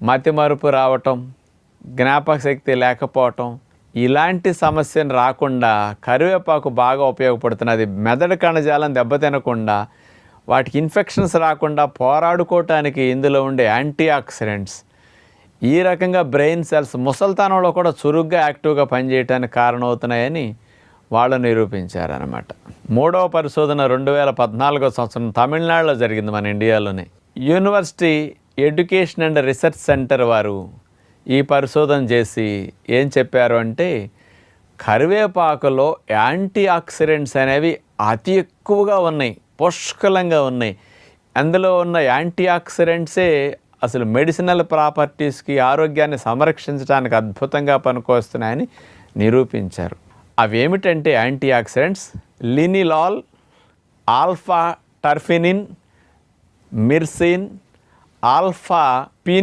మతిమరుపు రావటం, జ్ఞాపక శక్తి లేకపోవటం, ఇలాంటి సమస్యను రాకుండా కరివేపాకు బాగా ఉపయోగపడుతున్నది. మెదడు కణజాలం దెబ్బతినకుండా, వాటికి ఇన్ఫెక్షన్స్ రాకుండా పోరాడుకోవటానికి ఇందులో ఉండే యాంటీ ఆక్సిడెంట్స్ ఈ రకంగా బ్రెయిన్ సెల్స్ ముసల్తనంలో కూడా చురుగ్గా యాక్టివ్గా పనిచేయడానికి కారణమవుతున్నాయని వాళ్ళు నిరూపించారనమాట. మూడవ పరిశోధన 2014 సంవత్సరం తమిళనాడులో జరిగింది, మన ఇండియాలోనే. University education and research centre వారు ఈ పరిశోధన చేసి ఏం చెప్పారు అంటే, కరివేపాకులో యాంటీ ఆక్సిడెంట్స్ అనేవి అతి ఎక్కువగా ఉన్నాయి, పుష్కలంగా ఉన్నాయి. అందులో ఉన్న యాంటీ ఆక్సిడెంట్సే అసలు మెడిసినల్ ప్రాపర్టీస్కి, ఆరోగ్యాన్ని సంరక్షించడానికి అద్భుతంగా పనికొస్తున్నాయని నిరూపించారు. అవి ఏమిటంటే యాంటీ ఆక్సిడెంట్స్ లినిలాల్, ఆల్ఫా టర్ఫినిన్, మిర్సిన్, ఆల్ఫా